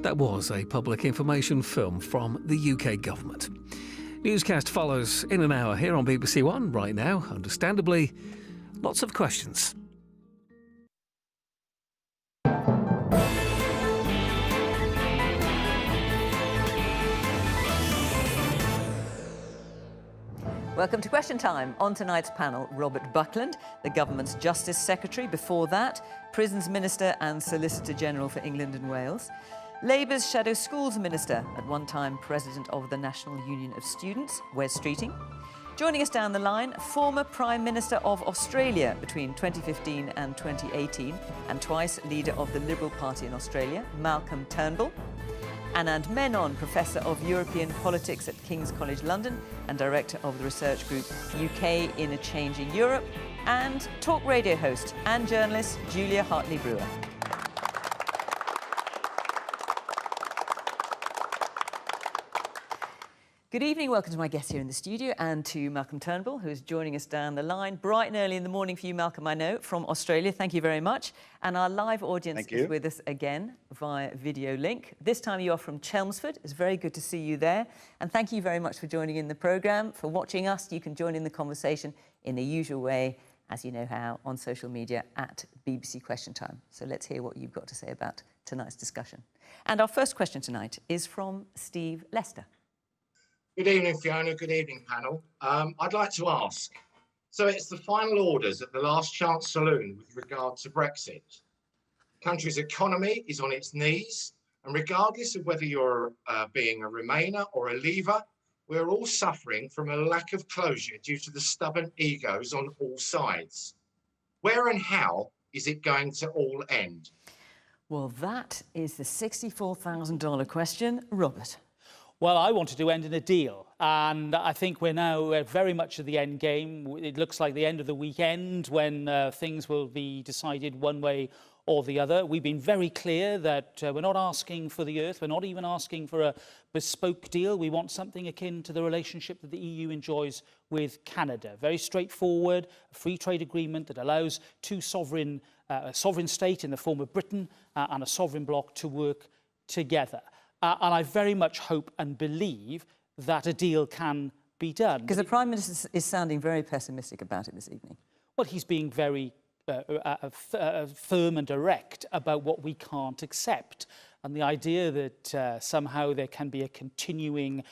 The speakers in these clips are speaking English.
That was a public information film from the UK government. Newscast follows in an hour here on BBC One. Right now, understandably, lots of questions. Welcome to Question Time. On tonight's panel, Robert Buckland, the government's Justice Secretary. Before that, Prisons Minister and Solicitor General for England and Wales. Labour's Shadow Schools Minister, at one time President of the National Union of Students, Wes Streeting. Joining us down the line, former Prime Minister of Australia between 2015 and 2018, and twice leader of the Liberal Party in Australia, Malcolm Turnbull. Anand Menon, Professor of European Politics at King's College London and Director of the research group UK in a Changing Europe. And Talkradio host and journalist Julia Hartley-Brewer. Good evening, welcome to my guests here in the studio and to Malcolm Turnbull, who is joining us down the line. Bright and early in the morning for you, Malcolm, I know, from Australia. Thank you very much. And our live audience is with us again via video link. This time you are from Chelmsford. It's very good to see you there. And thank you very much for joining in the programme, for watching us. You can join in the conversation in the usual way, as you know how, on social media at BBC Question Time. So let's hear what you've got to say about tonight's discussion. And our first question tonight is from Steve Lester. Good evening, Fiona. Good evening, panel. I'd like to ask, so it's the final orders at the last chance saloon with regard to Brexit. The country's economy is on its knees, and regardless of whether you're being a Remainer or a Leaver, we're all suffering from a lack of closure due to the stubborn egos on all sides. Where and how is it going to all end? Well, that is the $64,000 question. Robert. Well, I wanted to end in a deal, and I think we're now very much at the end game. It looks like the end of the weekend when things will be decided one way or the other. We've been very clear that we're not asking for the earth. We're not even asking for a bespoke deal. We want something akin to the relationship that the EU enjoys with Canada. Very straightforward, a free trade agreement that allows two sovereign, a sovereign state in the form of Britain and a sovereign bloc to work together. And I very much hope and believe that a deal can be done. Because the Prime Minister is sounding very pessimistic about it this evening. Well, he's being very firm and direct about what we can't accept. And the idea that somehow there can be a continuing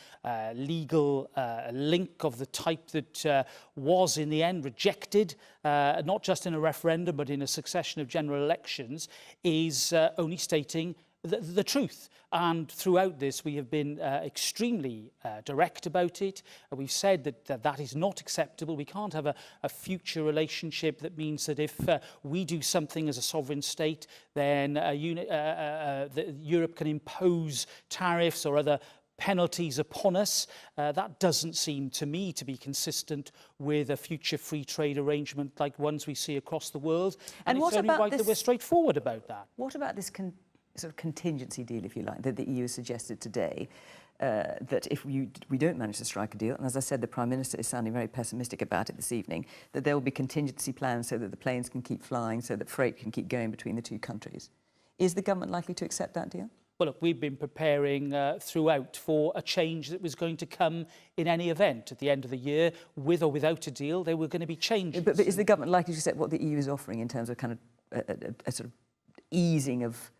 legal link of the type that was in the end rejected, not just in a referendum, but in a succession of general elections, is only stating the truth. And throughout this, we have been extremely direct about it. We've said that that is not acceptable. We can't have a future relationship that means that if we do something as a sovereign state, then Europe can impose tariffs or other penalties upon us. That doesn't seem to me to be consistent with a future free trade arrangement like ones we see across the world. And it's only right that we're straightforward about that. What about this sort of contingency deal, if you like, that the EU has suggested today, that if we don't manage to strike a deal, and as I said, the Prime Minister is sounding very pessimistic about it this evening, that there will be contingency plans so that the planes can keep flying, so that freight can keep going between the two countries. Is the government likely to accept that deal? Well, look, we've been preparing throughout for a change that was going to come in any event. At the end of the year, with or without a deal, there were going to be changes. But is the government likely to accept what the EU is offering in terms of kind of a sort of easing of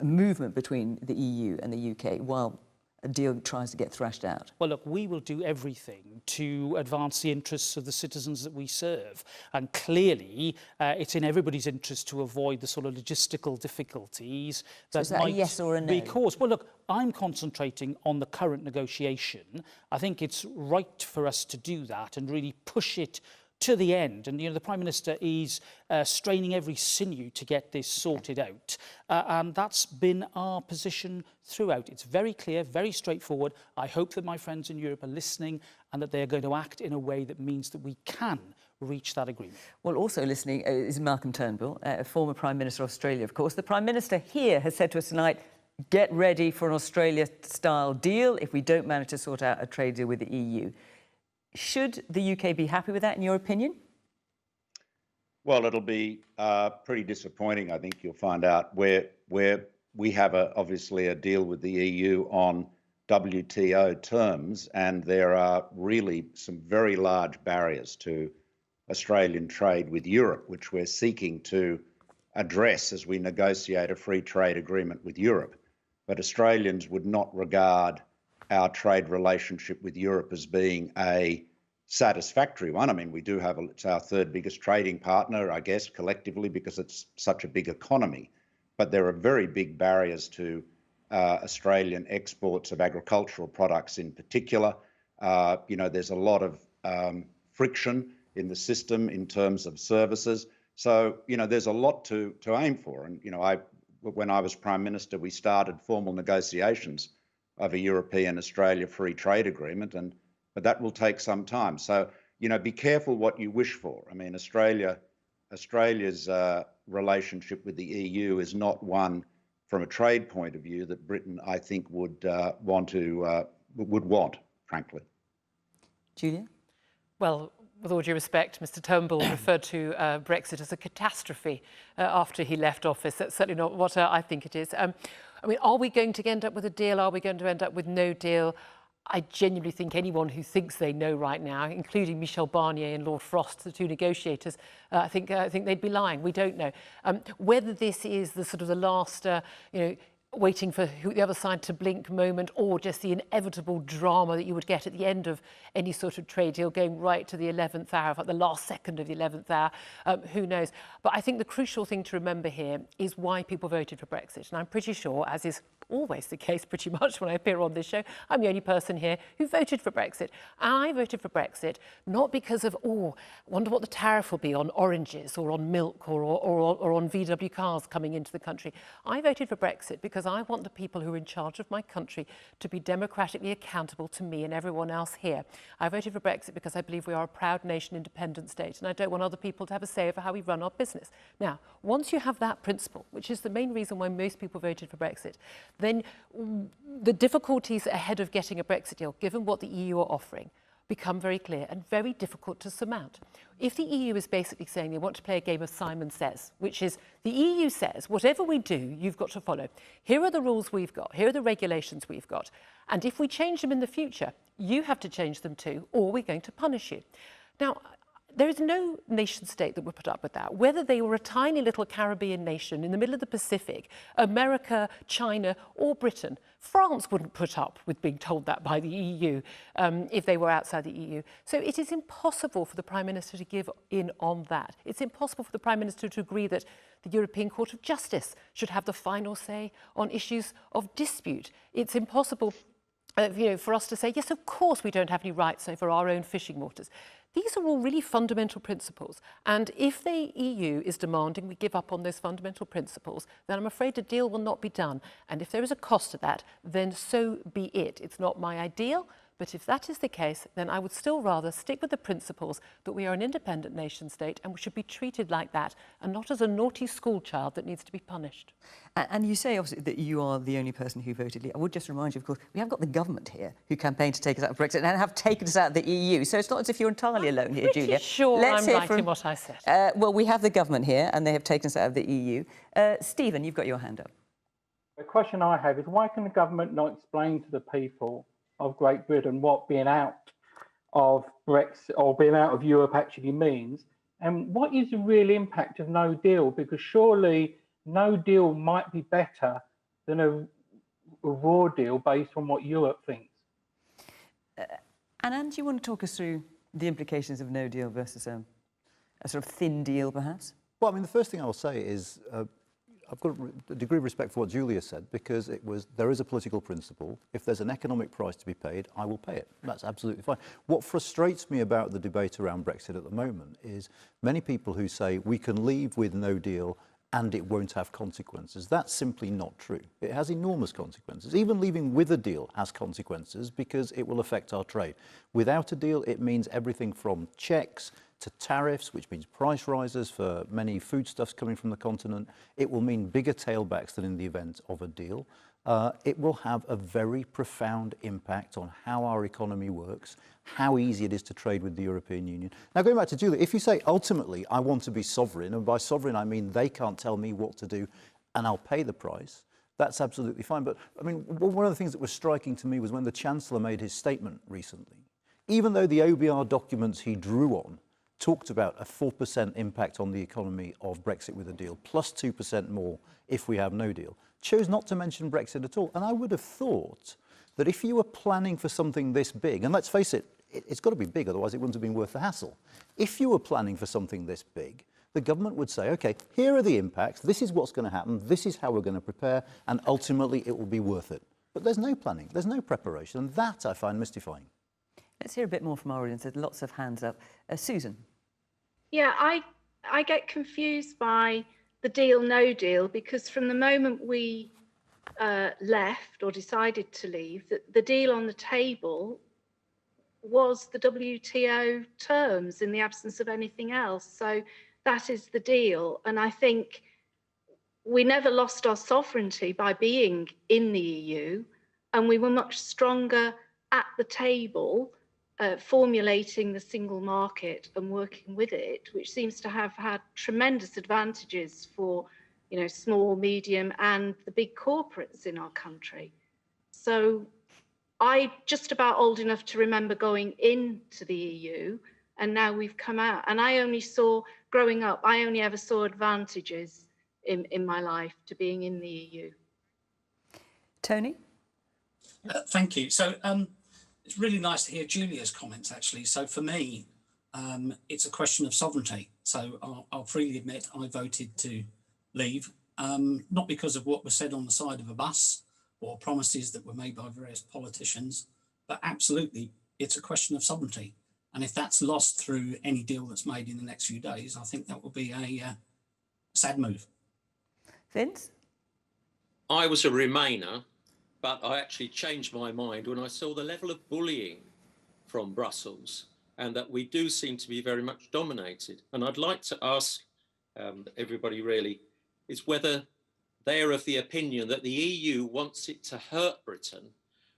movement between the EU and the UK while a deal tries to get thrashed out? Well, look, we will do everything to advance the interests of the citizens that we serve. And clearly, it's in everybody's interest to avoid the sort of logistical difficulties that might a yes or a no? be caused. Well, look, I'm concentrating on the current negotiation. I think it's right for us to do that and really push it to the end. And, you know, the Prime Minister is straining every sinew to get this sorted out. And that's been our position throughout. It's very clear, very straightforward. I hope that my friends in Europe are listening and that they're going to act in a way that means that we can reach that agreement. Well, also listening is Malcolm Turnbull, former Prime Minister of Australia, of course. The Prime Minister here has said to us tonight, get ready for an Australia-style deal if we don't manage to sort out a trade deal with the EU. Should the UK be happy with that, in your opinion? Well, it'll be pretty disappointing, I think you'll find out, where we we have obviously a deal with the EU on WTO terms, and there are really some very large barriers to Australian trade with Europe, which we're seeking to address as we negotiate a free trade agreement with Europe. But Australians would not regard our trade relationship with Europe as being a satisfactory one. I mean, we do have, it's our third biggest trading partner, I guess, collectively, because it's such a big economy. But there are very big barriers to Australian exports of agricultural products in particular. There's a lot of friction in the system in terms of services. So, there's a lot to aim for. And, when I was Prime Minister, we started formal negotiations of a European-Australia free trade agreement, but that will take some time. So, be careful what you wish for. I mean, Australia's relationship with the EU is not one, from a trade point of view, that Britain, I think, would want, frankly. Julia? Well, with all due respect, Mr Turnbull referred to Brexit as a catastrophe after he left office. That's certainly not what I think it is. I mean, are we going to end up with a deal? Are we going to end up with no deal? I genuinely think anyone who thinks they know right now, including Michel Barnier and Lord Frost, the two negotiators, I think they'd be lying. We don't know. Whether this is the sort of the last, waiting for the other side to blink moment, or just the inevitable drama that you would get at the end of any sort of trade deal, going right to the 11th hour, at the last second of the 11th hour, who knows. But I think the crucial thing to remember here is why people voted for Brexit. And I'm pretty sure, as is always the case pretty much when I appear on this show, I'm the only person here who voted for Brexit. I voted for Brexit not because of, wonder what the tariff will be on oranges or on milk or on VW cars coming into the country. I voted for Brexit because I want the people who are in charge of my country to be democratically accountable to me and everyone else here. I voted for Brexit because I believe we are a proud nation, independent state, and I don't want other people to have a say over how we run our business. Now, once you have that principle, which is the main reason why most people voted for Brexit, then the difficulties ahead of getting a Brexit deal, given what the EU are offering, become very clear and very difficult to surmount. If the EU is basically saying they want to play a game of Simon Says, which is the EU says, whatever we do, you've got to follow. Here are the rules we've got. Here are the regulations we've got. And if we change them in the future, you have to change them too, or we're going to punish you. Now, there is no nation state that would put up with that. Whether they were a tiny little Caribbean nation in the middle of the Pacific, America, China, or Britain, France wouldn't put up with being told that by the EU if they were outside the EU. So it is impossible for the Prime Minister to give in on that. It's impossible for the Prime Minister to agree that the European Court of Justice should have the final say on issues of dispute. It's impossible for us to say, yes, of course we don't have any rights over our own fishing waters. These are all really fundamental principles. And if the EU is demanding we give up on those fundamental principles, then I'm afraid a deal will not be done. And if there is a cost to that, then so be it. It's not my ideal, but if that is the case, then I would still rather stick with the principles that we are an independent nation state and we should be treated like that and not as a naughty school child that needs to be punished. And you say, obviously, that you are the only person who voted. I would just remind you, of course, we have got the government here who campaigned to take us out of Brexit and have taken us out of the EU. So it's not as if you're entirely alone here, Julia. Sure, I'm right in what I said. Well, we have the government here and they have taken us out of the EU. Stephen, you've got your hand up. The question I have is, why can the government not explain to the people of Great Britain what being out of Brexit or being out of Europe actually means, and what is the real impact of no deal? Because surely no deal might be better than a raw deal based on what Europe thinks. Anand, do you want to talk us through the implications of no deal versus a sort of thin deal, perhaps? Well, I mean, the first thing I'll say is I've got a degree of respect for what Julia said, because there is a political principle. If there's an economic price to be paid, I will pay it. That's absolutely fine. What frustrates me about the debate around Brexit at the moment is many people who say we can leave with no deal and it won't have consequences. That's simply not true. It has enormous consequences. Even leaving with a deal has consequences because it will affect our trade. Without a deal, it means everything from checks to tariffs, which means price rises for many foodstuffs coming from the continent. It will mean bigger tailbacks than in the event of a deal. It will have a very profound impact on how our economy works, how easy it is to trade with the European Union. Now, going back to Julia, if you say, ultimately, I want to be sovereign, and by sovereign I mean they can't tell me what to do and I'll pay the price, That's absolutely fine. But I mean, one of the things that was striking to me was when the Chancellor made his statement recently, even though the OBR documents he drew on talked about a 4% impact on the economy of Brexit with a deal, plus 2% more if we have no deal, chose not to mention Brexit at all. And I would have thought that if you were planning for something this big, and let's face it, it's got to be big, otherwise it wouldn't have been worth the hassle. If you were planning for something this big, the government would say, OK, here are the impacts, this is what's going to happen, this is how we're going to prepare, and ultimately it will be worth it. But there's no planning, there's no preparation, and that I find mystifying. Let's hear a bit more from our audience. There's lots of hands up. Susan. Yeah, I get confused by the deal, no deal, because from the moment we left or decided to leave, the deal on the table was the WTO terms in the absence of anything else. So that is the deal. And I think we never lost our sovereignty by being in the EU, and we were much stronger at the table formulating the single market and working with it, which seems to have had tremendous advantages for, you know, small, medium, and the big corporates in our country. So I'm just about old enough to remember going into the EU, and now we've come out. And I only saw, growing up, I only ever saw advantages in my life to being in the EU. Tony? Thank you. So it's really nice to hear Julia's comments, actually. So for me, it's a question of sovereignty. So I'll freely admit I voted to leave, not because of what was said on the side of a bus or promises that were made by various politicians, but absolutely it's a question of sovereignty. And if that's lost through any deal that's made in the next few days, I think that will be a sad move. Vince? I was a Remainer, but I actually changed my mind when I saw the level of bullying from Brussels and that we do seem to be very much dominated. And I'd like to ask everybody really is whether they're of the opinion that the EU wants it to hurt Britain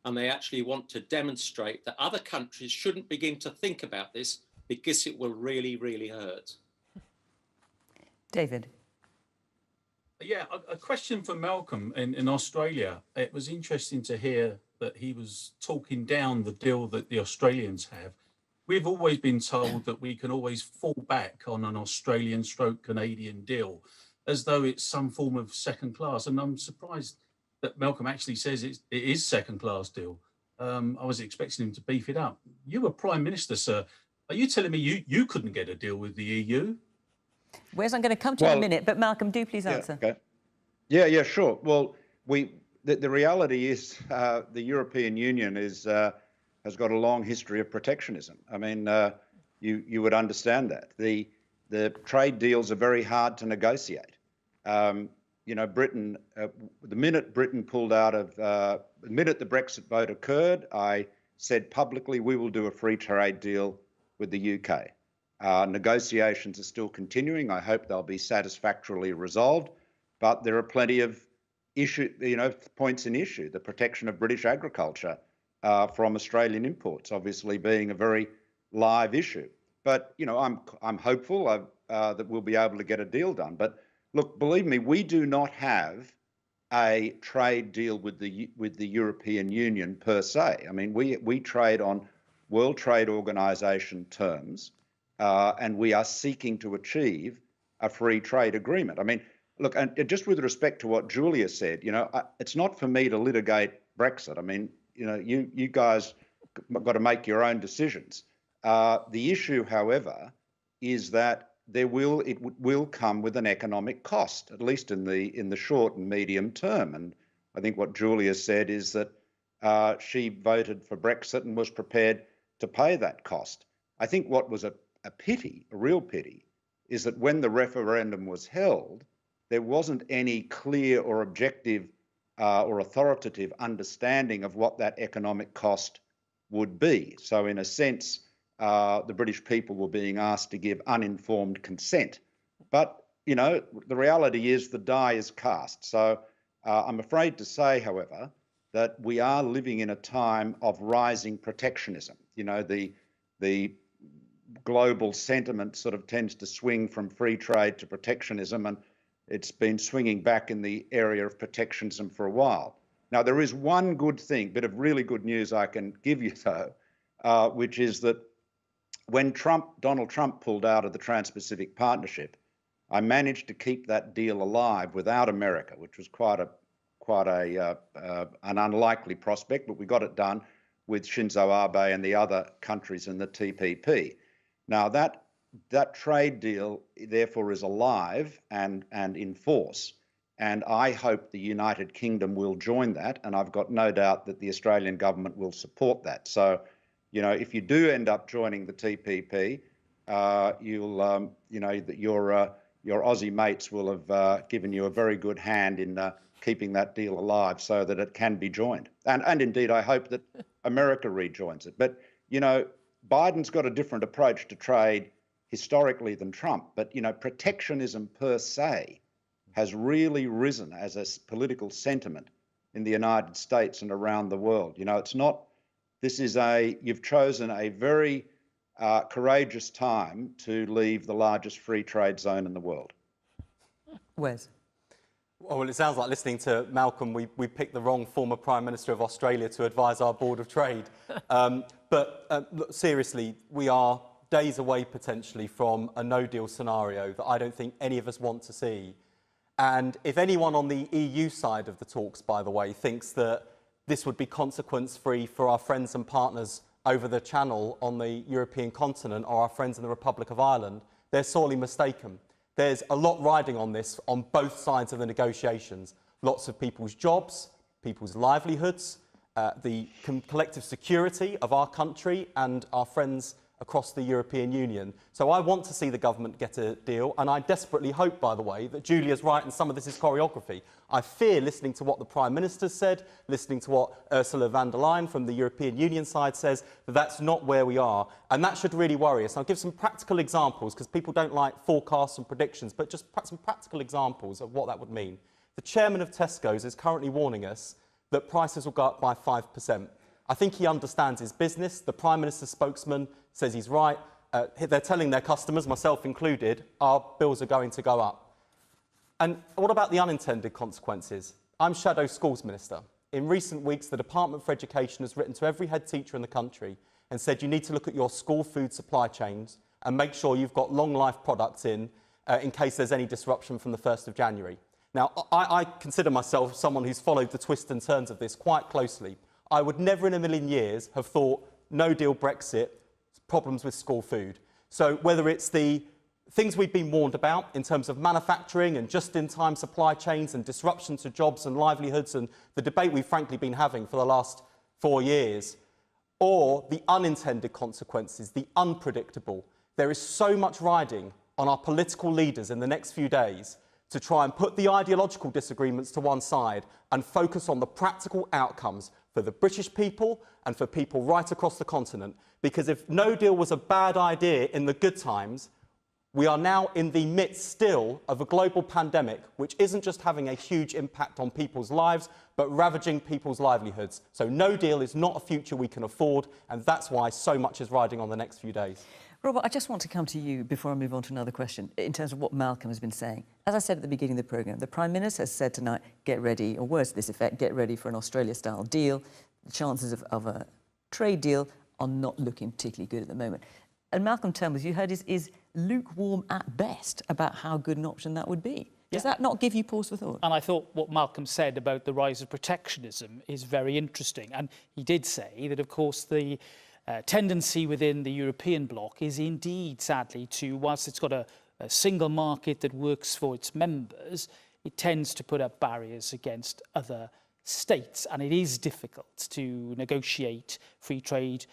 and they actually want to demonstrate that other countries shouldn't begin to think about this because it will really, really hurt. David? Yeah, a question for Malcolm in Australia. It was interesting to hear that he was talking down the deal that the Australians have. We've always been told that we can always fall back on an Australian/Canadian deal as though it's some form of second class. And I'm surprised that Malcolm actually says it is second class deal. I was expecting him to beef it up. You were Prime Minister, sir. Are you telling me you couldn't get a deal with the EU? Wes, I'm going to come to you in a minute, but Malcolm, do please answer. Okay. Yeah, sure. Well, the reality is the European Union has got a long history of protectionism. I mean, you would understand that. The trade deals are very hard to negotiate. You know, Britain, the minute Britain pulled out of, the minute the Brexit vote occurred, I said publicly we will do a free trade deal with the UK. Negotiations are still continuing. I hope they'll be satisfactorily resolved, but there are plenty of points in issue. The protection of British agriculture from Australian imports, obviously being a very live issue. But you know, I'm hopeful that we'll be able to get a deal done. But look, believe me, we do not have a trade deal with the European Union per se. I mean, we trade on World Trade Organization terms. And we are seeking to achieve a free trade agreement. I mean, look, and just with respect to what Julia said, you know, it's not for me to litigate Brexit. I mean, you know, you guys got to make your own decisions. The issue, however, is that it will come with an economic cost, at least in the short and medium term. And I think what Julia said is that she voted for Brexit and was prepared to pay that cost. I think what was a real pity, is that when the referendum was held, there wasn't any clear or objective or authoritative understanding of what that economic cost would be. So in a sense, the British people were being asked to give uninformed consent. But, you know, the reality is the die is cast. So I'm afraid to say, however, that we are living in a time of rising protectionism. You know, the global sentiment sort of tends to swing from free trade to protectionism. And it's been swinging back in the area of protectionism for a while. Now, there is one good thing, bit of really good news I can give you though, which is that when Donald Trump pulled out of the Trans-Pacific Partnership, I managed to keep that deal alive without America, which was quite an unlikely prospect, but we got it done with Shinzo Abe and the other countries in the TPP. Now that trade deal, therefore, is alive and in force, and I hope the United Kingdom will join that, and I've got no doubt that the Australian government will support that. So, you know, if you do end up joining the TPP, you'll, you know, that your Aussie mates will have given you a very good hand in keeping that deal alive so that it can be joined. And indeed, I hope that America rejoins it. But, you know, Biden's got a different approach to trade historically than Trump. But, you know, protectionism per se has really risen as a political sentiment in the United States and around the world. You know, it's not, you've chosen a very courageous time to leave the largest free trade zone in the world. Wes? Well, it sounds like listening to Malcolm, we picked the wrong former Prime Minister of Australia to advise our Board of Trade. Look, seriously, we are days away potentially from a no-deal scenario that I don't think any of us want to see. And if anyone on the EU side of the talks, by the way, thinks that this would be consequence-free for our friends and partners over the Channel on the European continent or our friends in the Republic of Ireland, they're sorely mistaken. There's a lot riding on this on both sides of the negotiations. Lots of people's jobs, people's livelihoods, the collective security of our country and our friends across the European Union. So I want to see the government get a deal, and I desperately hope, by the way, that Julia's right and some of this is choreography. I fear, listening to what the Prime Minister said, listening to what Ursula von der Leyen from the European Union side says, that that's not where we are. And that should really worry us. I'll give some practical examples, because people don't like forecasts and predictions, but just some practical examples of what that would mean. The chairman of Tesco's is currently warning us that prices will go up by 5%. I think he understands his business. The Prime Minister's spokesman says he's right. They're telling their customers, myself included, our bills are going to go up. And what about the unintended consequences? I'm Shadow Schools Minister. In recent weeks, the Department for Education has written to every head teacher in the country and said you need to look at your school food supply chains and make sure you've got long life products in case there's any disruption from the 1st of January. Now, I consider myself someone who's followed the twists and turns of this quite closely. I would never in a million years have thought no-deal Brexit, problems with school food. So whether it's the things we've been warned about in terms of manufacturing and just-in-time supply chains and disruption to jobs and livelihoods and the debate we've frankly been having for the last 4 years, or the unintended consequences, the unpredictable. There is so much riding on our political leaders in the next few days to try and put the ideological disagreements to one side and focus on the practical outcomes for the British people and for people right across the continent. Because if no deal was a bad idea in the good times, we are now in the midst still of a global pandemic which isn't just having a huge impact on people's lives, but ravaging people's livelihoods. So no deal is not a future we can afford, and that's why so much is riding on the next few days. Robert, I just want to come to you before I move on to another question, in terms of what Malcolm has been saying. As I said at the beginning of the programme, the Prime Minister has said tonight, get ready, or words to this effect, get ready for an Australia-style deal. The chances of a trade deal are not looking particularly good at the moment. And Malcolm Turnbull, as you heard, is lukewarm at best about how good an option that would be. Does that not give you pause for thought? And I thought what Malcolm said about the rise of protectionism is very interesting. And he did say that, of course, the tendency within the European bloc is indeed, sadly, to, whilst it's got a single market that works for its members, it tends to put up barriers against other states, and it is difficult to negotiate free trade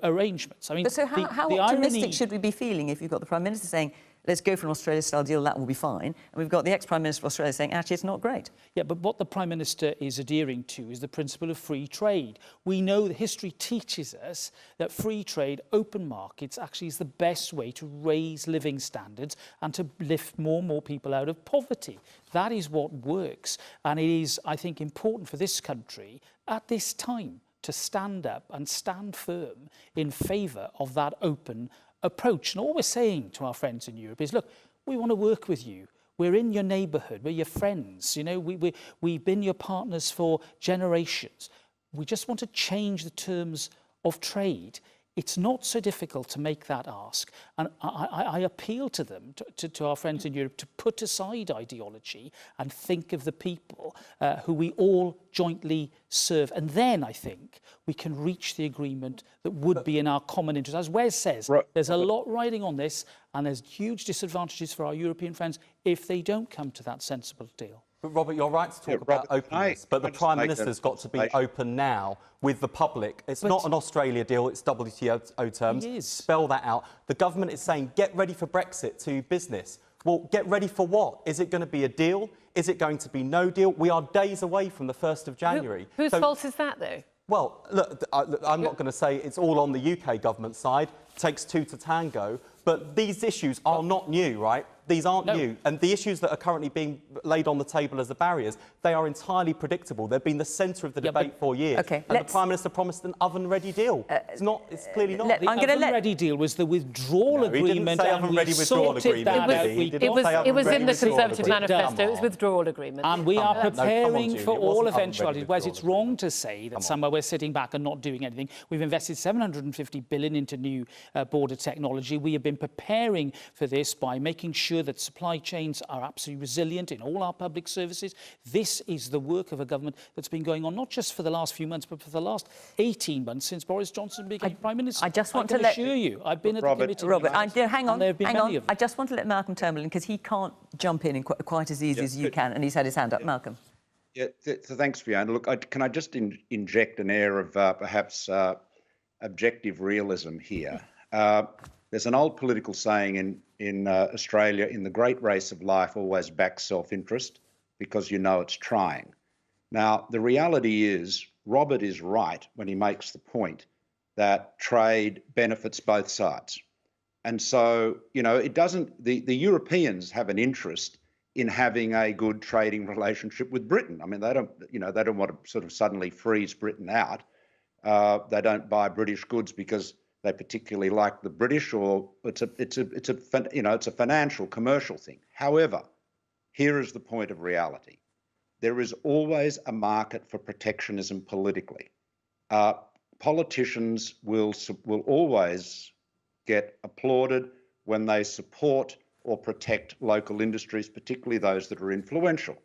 arrangements. I mean, but so how optimistic should we be feeling if you've got the Prime Minister saying, let's go for an Australia-style deal, that will be fine, and we've got the ex-Prime Minister of Australia saying, actually, it's not great? Yeah, but what the Prime Minister is adhering to is the principle of free trade. We know that history teaches us that free trade, open markets, actually is the best way to raise living standards and to lift more and more people out of poverty. That is what works, and it is, I think, important for this country at this time to stand up and stand firm in favour of that open approach. And all we're saying to our friends in Europe is, look, we want to work with you. We're in your neighbourhood. We're your friends. You know, we've been your partners for generations. We just want to change the terms of trade. It's not so difficult to make that ask. And I appeal to them, to our friends in Europe, to put aside ideology and think of the people who we all jointly serve. And then I think we can reach the agreement that would be in our common interest. As Wes says, there's a lot riding on this, and there's huge disadvantages for our European friends if they don't come to that sensible deal. But Robert, you're right to talk about openness, but the Prime Minister's got to be open now with the public. It's not an Australia deal, it's WTO terms. It is. Spell that out. The government is saying, get ready for Brexit to business. Well, get ready for what? Is it going to be a deal? Is it going to be no deal? We are days away from the 1st of January. Whose fault is that, though? Well, look, I'm not going to say it's all on the UK government side. It takes two to tango. But these issues are not new, right? These aren't new. And the issues that are currently being laid on the table as the barriers, they are entirely predictable. They've been the centre of the debate for years. Okay, and the Prime Minister promised an oven-ready deal. It's clearly not. The oven-ready deal was the withdrawal agreement. He didn't say oven-ready withdrawal agreement. It was in the Conservative manifesto. It was withdrawal agreement. And we are preparing for all eventualities. Whereas it's wrong to say that somehow we're sitting back and not doing anything. We've invested $750 billion into new border technology. We have been preparing for this by making sure that supply chains are absolutely resilient in all our public services. This is the work of a government that's been going on not just for the last few months, but for the last 18 months since Boris Johnson became Prime Minister. I just want to assure you, I've been at the committee. Robert, hang on. I just want to let Malcolm Turnbull in because he can't jump in quite as easy as you can, and he's had his hand up. Malcolm. Yeah, so thanks, Fiona. Look, can I just inject an air of perhaps objective realism here? There's an old political saying in Australia, in the great race of life, always back self-interest because you know it's trying. Now, the reality is, Robert is right when he makes the point that trade benefits both sides. And so, you know, it doesn't, the Europeans have an interest in having a good trading relationship with Britain. I mean, they don't want to sort of suddenly freeze Britain out. They don't buy British goods because they particularly like the British, or it's a financial, commercial thing. However, here is the point of reality. There is always a market for protectionism politically. Politicians will always get applauded when they support or protect local industries, particularly those that are influential.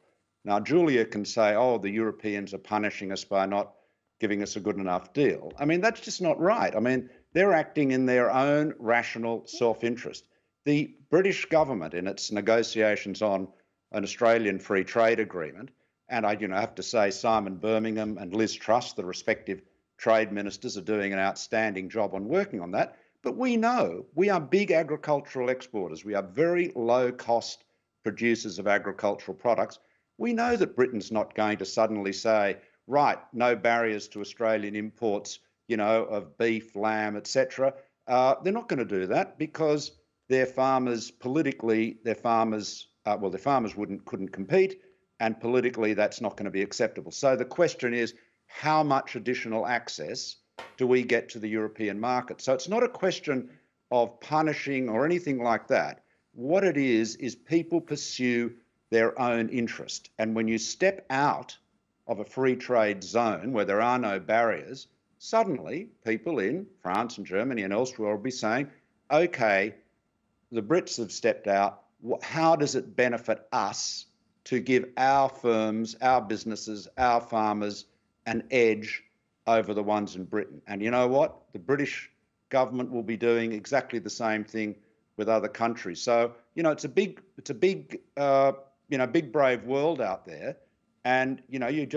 Now, Julia can say, oh, the Europeans are punishing us by not giving us a good enough deal. I mean, that's just not right. I mean, they're acting in their own rational self-interest. The British government, in its negotiations on an Australian free trade agreement, and I have to say Simon Birmingham and Liz Truss, the respective trade ministers, are doing an outstanding job on working on that. But we know we are big agricultural exporters. We are very low-cost producers of agricultural products. We know that Britain's not going to suddenly say, right, no barriers to Australian imports, of beef, lamb, etc. They're not going to do that because their farmers politically, their farmers couldn't compete, and politically that's not going to be acceptable. So the question is, how much additional access do we get to the European market? So it's not a question of punishing or anything like that. What it is people pursue their own interest. And when you step out of a free trade zone where there are no barriers, suddenly people in France and Germany and elsewhere will be saying, okay, the Brits have stepped out. How does it benefit us to give our firms, our businesses, our farmers an edge over the ones in Britain? And you know what? The British government will be doing exactly the same thing with other countries. So, it's a big, big brave world out there. And, I've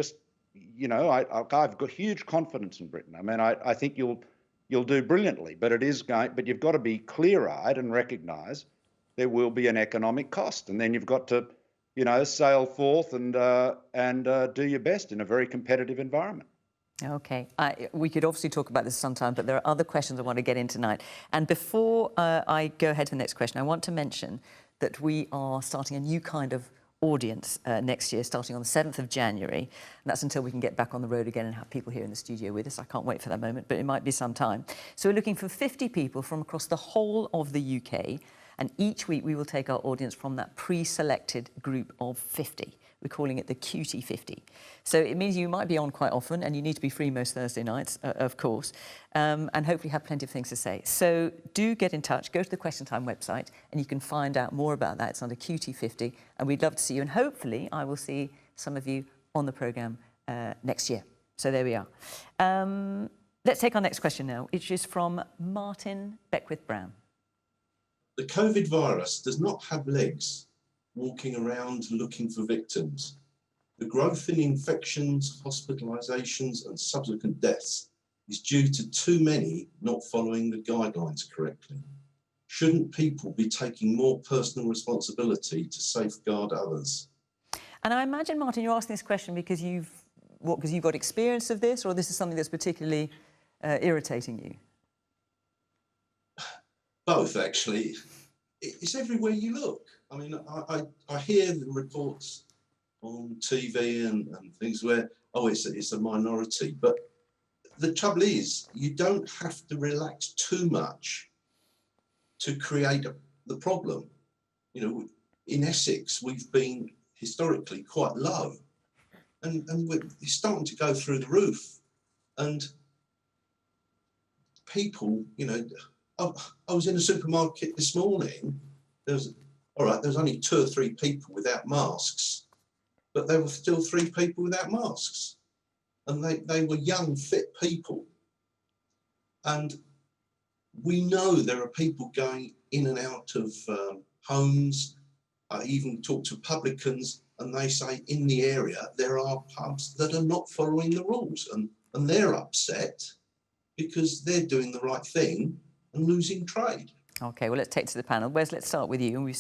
got huge confidence in Britain. I mean, I think you'll do brilliantly, but but you've got to be clear-eyed and recognise there will be an economic cost. And then you've got to, sail forth and do your best in a very competitive environment. OK. We could obviously talk about this sometime, but there are other questions I want to get in tonight. And before I go ahead to the next question, I want to mention that we are starting a new kind of audience next year, starting on the 7th of January. And that's until we can get back on the road again and have people here in the studio with us. I can't wait for that moment, but it might be some time. So we're looking for 50 people from across the whole of the UK. And each week we will take our audience from that pre-selected group of 50. We're calling it the Cutie 50. So it means you might be on quite often, and you need to be free most Thursday nights, of course, and hopefully have plenty of things to say. So do get in touch, go to the Question Time website, and you can find out more about that. It's under Cutie 50, and we'd love to see you. And hopefully I will see some of you on the programme next year. So there we are. Let's take our next question now, which is from Martin Beckwith-Brown. The COVID virus does not have legs walking around looking for victims. The growth in infections, hospitalisations and subsequent deaths is due to too many not following the guidelines correctly. Shouldn't people be taking more personal responsibility to safeguard others? And I imagine, Martin, you're asking this question because you've got experience of this, or this is something that's particularly irritating you? Both, actually. It's everywhere you look. I mean, I hear the reports on TV and things where, oh, it's a minority. But the trouble is, you don't have to relax too much to create the problem. You know, in Essex, we've been historically quite low. And we're starting to go through the roof. And people, you know, I was in a supermarket this morning. There was only 2 or 3 people without masks, but there were still 3 people without masks. And they were young, fit people. And we know there are people going in and out of homes. I even talk to publicans, and they say in the area there are pubs that are not following the rules, and they're upset because they're doing the right thing and losing trade. OK, well, let's take it to the panel. Wes, let's start with you. And we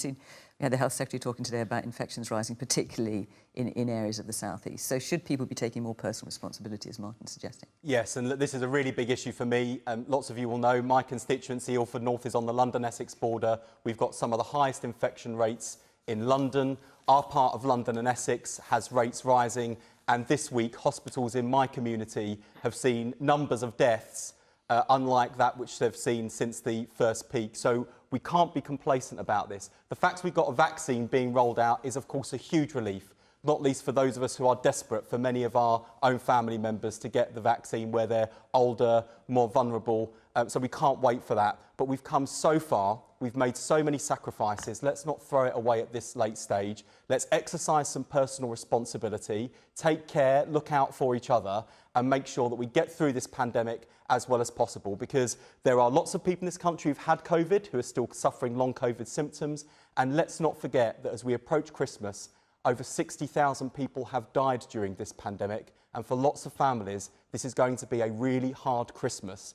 had the Health Secretary talking today about infections rising, particularly in areas of the South East. So should people be taking more personal responsibility, as Martin's suggesting? Yes, and this is a really big issue for me. Lots of you will know my constituency, Ilford North, is on the London-Essex border. We've got some of the highest infection rates in London. Our part of London and Essex has rates rising. And this week, hospitals in my community have seen numbers of deaths unlike that which they've seen since the first peak. So we can't be complacent about this. The fact we've got a vaccine being rolled out is, of course, a huge relief, not least for those of us who are desperate for many of our own family members to get the vaccine where they're older, more vulnerable. So we can't wait for that. But we've come so far. We've made so many sacrifices. Let's not throw it away at this late stage. Let's exercise some personal responsibility, take care, look out for each other, and make sure that we get through this pandemic as well as possible, because there are lots of people in this country who've had COVID, who are still suffering long COVID symptoms. And let's not forget that as we approach Christmas, over 60,000 people have died during this pandemic. And for lots of families, this is going to be a really hard Christmas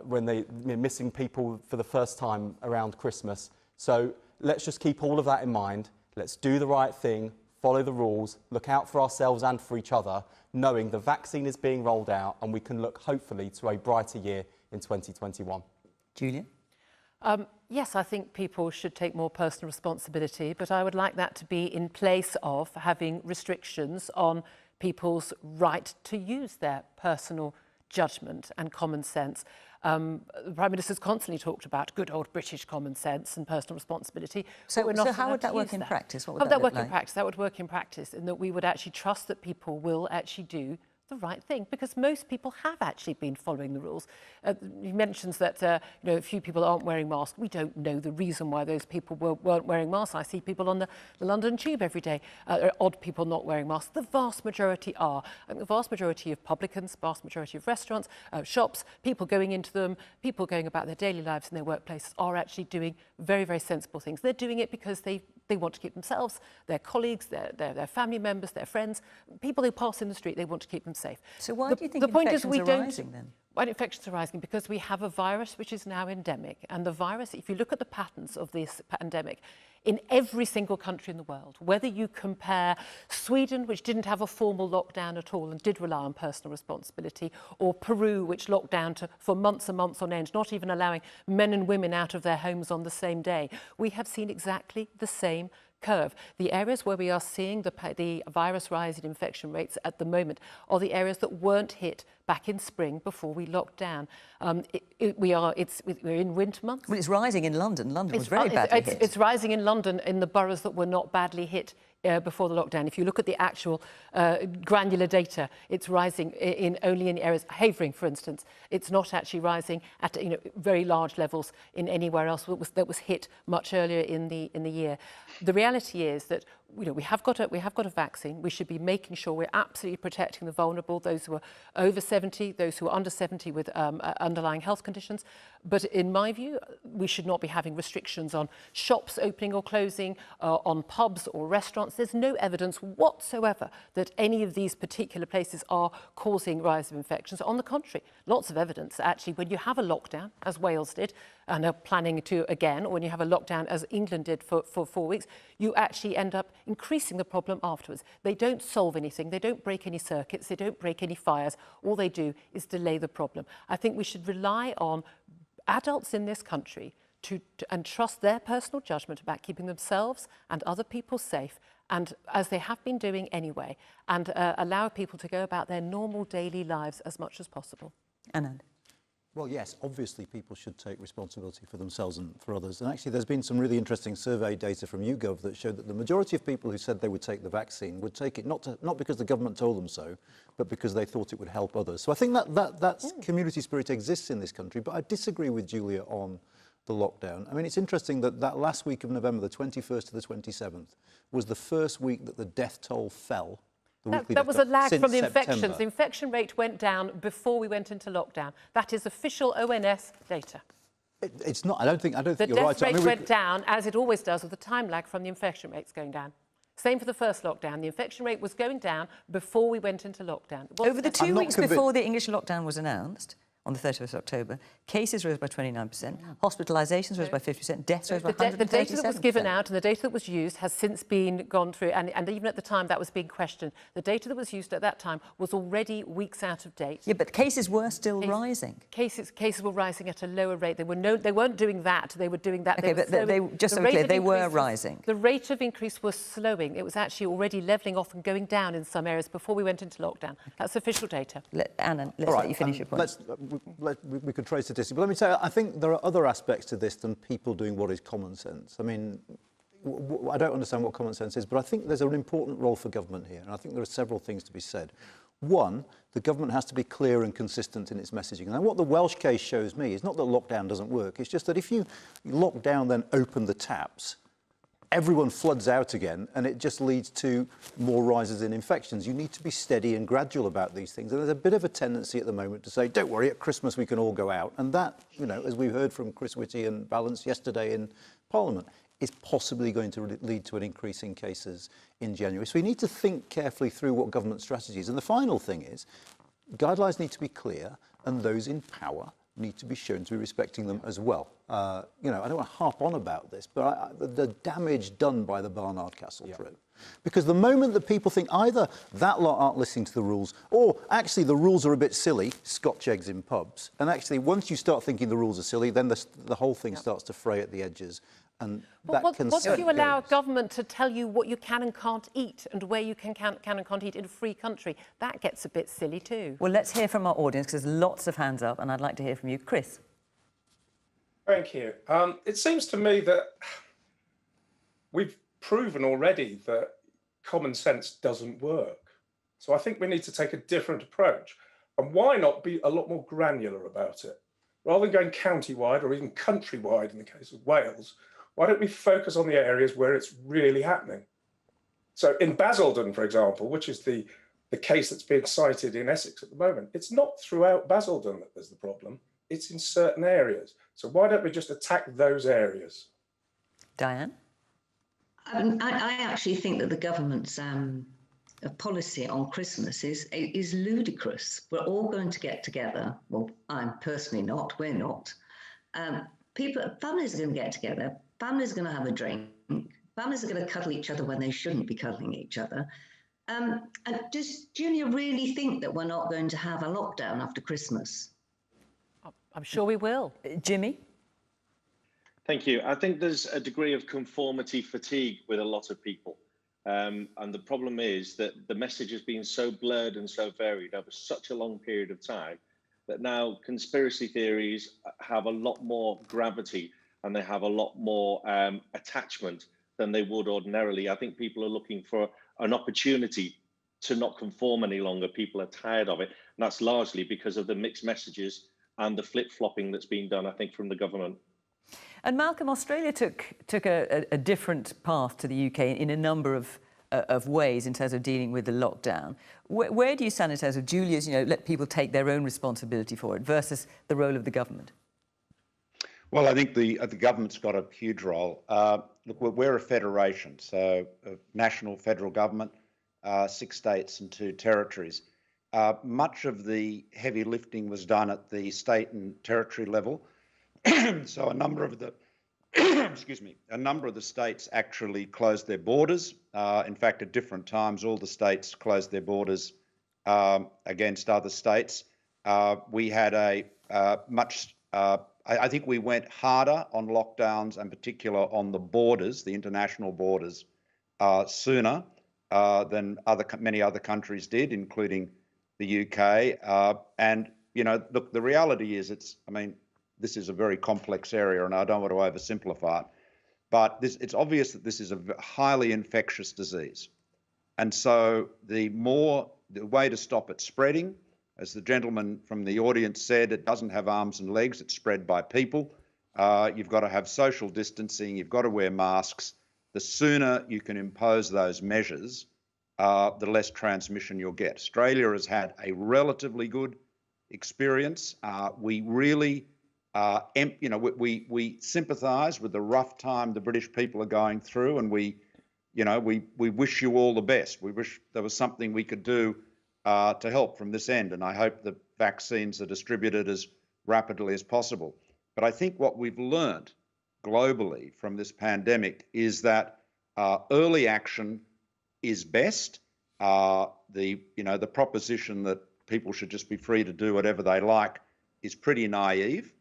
when they're missing people for the first time around Christmas. So let's just keep all of that in mind. Let's do the right thing, follow the rules, look out for ourselves and for each other, knowing the vaccine is being rolled out and we can look hopefully to a brighter year in 2021. Julia? Yes, I think people should take more personal responsibility, but I would like that to be in place of having restrictions on people's right to use their personal judgment and common sense. The Prime Minister's constantly talked about good old British common sense and personal responsibility. So how would that work in practice? What would that work in practice? That would work in practice in that we would actually trust that people will actually do the right thing, because most people have actually been following the rules. He mentions that a few people aren't wearing masks. We don't know the reason why those people weren't wearing masks. I see people on the London Tube every day, odd people not wearing masks. The vast majority are. And the vast majority of publicans, vast majority of restaurants, shops, people going into them, people going about their daily lives in their workplaces are actually doing very, very sensible things. They're doing it because they want to keep themselves, their colleagues, their family members, their friends, people they pass in the street, they want to keep them safe. So why do you think infections are rising then? Why infections are rising? Because we have a virus which is now endemic. And the virus, if you look at the patterns of this pandemic, in every single country in the world, whether you compare Sweden, which didn't have a formal lockdown at all and did rely on personal responsibility, or Peru, which locked down for months and months on end, not even allowing men and women out of their homes on the same day, we have seen exactly the same curve. The areas where we are seeing the virus rise in infection rates at the moment are the areas that weren't hit back in spring before we locked down. We're in winter months. Well, it's rising in London. London was very badly hit. It's rising in London in the boroughs that were not badly hit before the lockdown. If you look at the actual granular data, it's rising only in areas. Havering, for instance, it's not actually rising at very large levels in anywhere else that was hit much earlier in the year. The reality is that we have got a vaccine. We should be making sure we're absolutely protecting the vulnerable, those who are over 70, those who are under 70 with underlying health conditions. But in my view, we should not be having restrictions on shops opening or closing, on pubs or restaurants. There's no evidence whatsoever that any of these particular places are causing rise of infections. On the contrary, lots of evidence actually when you have a lockdown, as Wales did, and are planning to again, or when you have a lockdown as England did for 4 weeks, you actually end up increasing the problem afterwards. They don't solve anything, they don't break any circuits, they don't break any fires. All they do is delay the problem. I think we should rely on adults in this country and trust their personal judgment about keeping themselves and other people safe, and as they have been doing anyway, and allow people to go about their normal daily lives as much as possible. Anand. Well, yes, obviously people should take responsibility for themselves and for others. And actually there's been some really interesting survey data from YouGov that showed that the majority of people who said they would take the vaccine would take it not because the government told them so, but because they thought it would help others. So I think that community spirit exists in this country, but I disagree with Julia on the lockdown. I mean, it's interesting that last week of November, the 21st to the 27th, was the first week that the death toll fell. That was a lag from the infections. September. The infection rate went down before we went into lockdown. That is official ONS data. It's not. I don't think you're right. The death rate went down, as it always does, with a time lag from the infection rates going down. Same for the first lockdown. The infection rate was going down before we went into lockdown. Over the 2 weeks before the English lockdown was announced, on the 30th of October, cases rose by 29%, hospitalisations rose by 50%, deaths rose by 137%. The data that was given out and the data that was used has since been gone through, and even at the time that was being questioned. The data that was used at that time was already weeks out of date. Yeah, but cases were still rising. Cases were rising at a lower rate. They weren't doing that. They were doing that. Okay, but just so we're clear, they were rising. The rate of increase was slowing. It was actually already levelling off and going down in some areas before we went into lockdown. That's official data. Anna, let's let you finish your point. We could trade statistics, but let me tell you, I think there are other aspects to this than people doing what is common sense. I mean, I don't understand what common sense is, but I think there's an important role for government here, and I think there are several things to be said. One, the government has to be clear and consistent in its messaging. And what the Welsh case shows me is not that lockdown doesn't work, it's just that if you lock down, then open the taps, everyone floods out again, and it just leads to more rises in infections. You need to be steady and gradual about these things. And there's a bit of a tendency at the moment to say, don't worry, at Christmas we can all go out. And that, as we heard from Chris Whitty and Balance yesterday in Parliament, is possibly going to lead to an increase in cases in January. So we need to think carefully through what government strategy is. And the final thing is, guidelines need to be clear, and those in power need to be shown to be respecting them as well. I don't want to harp on about this, but the damage done by the Barnard Castle trip. Because the moment that people think either that lot aren't listening to the rules, or actually the rules are a bit silly, Scotch eggs in pubs, and actually once you start thinking the rules are silly, then the whole thing starts to fray at the edges. And what if you allow government to tell you what you can and can't eat and where you can and can't eat in a free country? That gets a bit silly too. Well, let's hear from our audience, because there's lots of hands up, and I'd like to hear from you. Chris. Thank you. It seems to me that we've proven already that common sense doesn't work. So I think we need to take a different approach. And why not be a lot more granular about it? Rather than going county-wide or even country-wide in the case of Wales, why don't we focus on the areas where it's really happening? So in Basildon, for example, which is the case that's being cited in Essex at the moment, it's not throughout Basildon that there's the problem, it's in certain areas. So why don't we just attack those areas? Diane? I actually think that the government's policy on Christmas is ludicrous. We're all going to get together. Well, I'm personally not, we're not. Families are going to get together. Families are going to have a drink. Families are going to cuddle each other when they shouldn't be cuddling each other. And does Julia really think that we're not going to have a lockdown after Christmas? I'm sure we will. Jimmy? Thank you. I think there's a degree of conformity fatigue with a lot of people. And the problem is that the message has been so blurred and so varied over such a long period of time that now conspiracy theories have a lot more gravity and they have a lot more attachment than they would ordinarily. I think people are looking for an opportunity to not conform any longer. People are tired of it. And that's largely because of the mixed messages and the flip-flopping that's been done, I think, from the government. And Malcolm, Australia took a different path to the UK in a number of ways in terms of dealing with the lockdown. Where do you stand in terms of Julia's, let people take their own responsibility for it versus the role of the government? Well, I think the government's got a huge role. Look, we're a federation, so a national federal government, 6 states and 2 territories. Much of the heavy lifting was done at the state and territory level. So a number of the a number of the states actually closed their borders. In fact, at different times, all the states closed their borders against other states. We had a I think we went harder on lockdowns, and particular on the borders, the international borders, sooner than many other countries did, including the UK. And look, the reality is, this is a very complex area, and I don't want to oversimplify it, but it's obvious that this is a highly infectious disease. And so the way to stop it spreading, as the gentleman from the audience said, it doesn't have arms and legs, it's spread by people. You've got to have social distancing, you've got to wear masks. The sooner you can impose those measures, the less transmission you'll get. Australia has had a relatively good experience. We really we sympathise with the rough time the British people are going through, and we wish you all the best. We wish there was something we could do to help from this end, and I hope the vaccines are distributed as rapidly as possible. But I think what we've learned globally from this pandemic is that early action is best. The proposition that people should just be free to do whatever they like is pretty naive.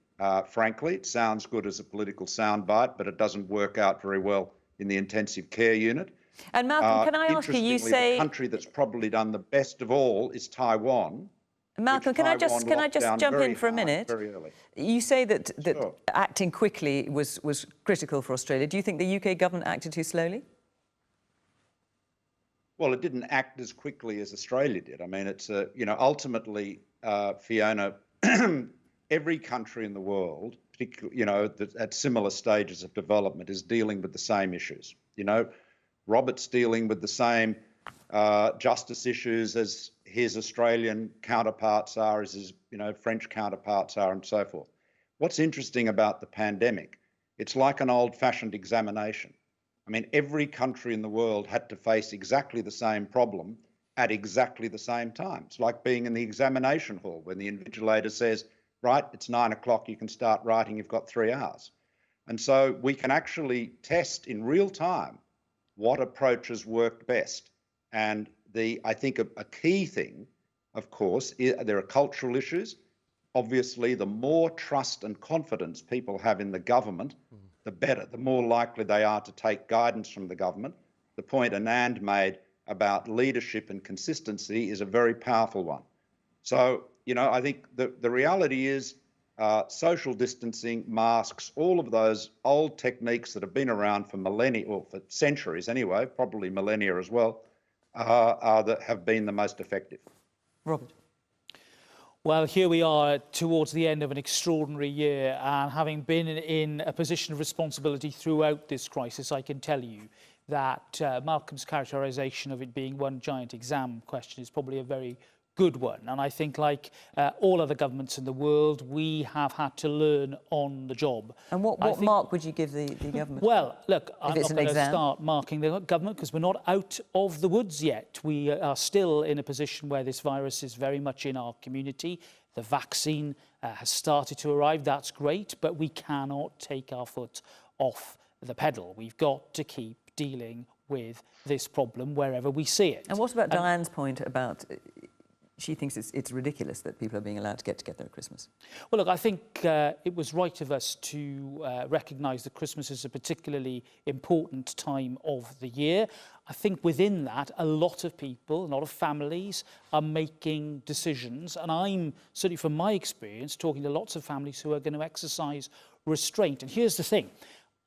Frankly, it sounds good as a political soundbite, but it doesn't work out very well in the intensive care unit. And Malcolm, can I ask you? You say the country that's probably done the best of all is Taiwan. Malcolm, can I just jump in for a minute? Very early. You say that Sure. acting quickly was critical for Australia. Do you think the UK government acted too slowly? Well, it didn't act as quickly as Australia did. I mean, it's ultimately, Fiona, every country in the world, particularly, at similar stages of development, is dealing with the same issues. Robert's dealing with the same justice issues as his Australian counterparts are, as his French counterparts are, and so forth. What's interesting about the pandemic, it's like an old-fashioned examination. I mean, every country in the world had to face exactly the same problem at exactly the same time. It's like being in the examination hall when the invigilator says, right, it's 9 o'clock, you can start writing, you've got 3 hours. And so we can actually test in real time what approaches worked best. And I think a key thing, of course, there are cultural issues. Obviously, the more trust and confidence people have in the government, the better, the more likely they are to take guidance from the government. The point Anand made about leadership and consistency is a very powerful one. So, I think the reality is social distancing, masks, all of those old techniques that have been around for millennia, or for centuries anyway, probably millennia as well, have been the most effective. Robert. Well, here we are towards the end of an extraordinary year, and having been in a position of responsibility throughout this crisis, I can tell you that Malcolm's characterisation of it being one giant exam question is probably a very good one. And I think, like all other governments in the world, we have had to learn on the job. And what mark would you give the government? Well, look, I'm not going to start marking the government because we're not out of the woods yet. We are still in a position where this virus is very much in our community. The vaccine has started to arrive. That's great, but we cannot take our foot off the pedal. We've got to keep dealing with this problem wherever we see it. And what about Diane's point about she thinks it's ridiculous that people are being allowed to get together at Christmas. Well, look, I think it was right of us to recognise that Christmas is a particularly important time of the year. I think within that, a lot of people, a lot of families are making decisions. And I'm, certainly from my experience, talking to lots of families who are going to exercise restraint. And here's the thing.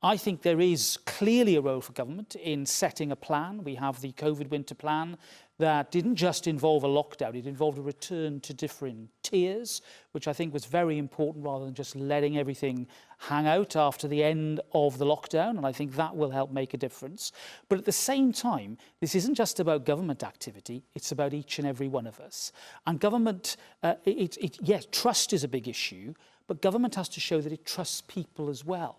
I think there is clearly a role for government in setting a plan. We have the COVID winter plan that didn't just involve a lockdown, it involved a return to different tiers, which I think was very important rather than just letting everything hang out after the end of the lockdown. And I think that will help make a difference. But at the same time, this isn't just about government activity, it's about each and every one of us. And government, yes, trust is a big issue, but government has to show that it trusts people as well.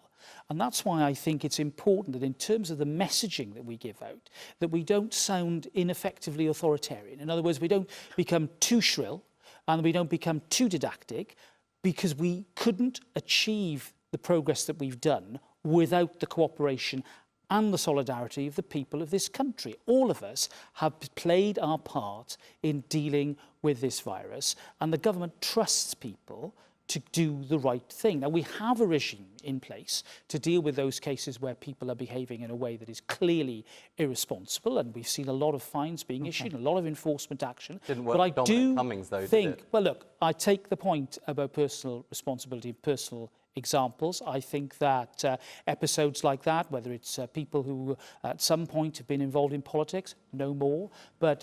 And that's why I think it's important that in terms of the messaging that we give out, that we don't sound ineffectively authoritarian. In other words, we don't become too shrill and we don't become too didactic, because we couldn't achieve the progress that we've done without the cooperation and the solidarity of the people of this country. All of us have played our part in dealing with this virus, and the government trusts people to do the right thing. Now, we have a regime in place to deal with those cases where people are behaving in a way that is clearly irresponsible, and we've seen a lot of fines being issued, a lot of enforcement action. Didn't work. But I Dominic do Cummings, though, think, did it? well, look, I take the point about personal responsibility, personal examples. I think that episodes like that, whether it's people who at some point have been involved in politics, no more, but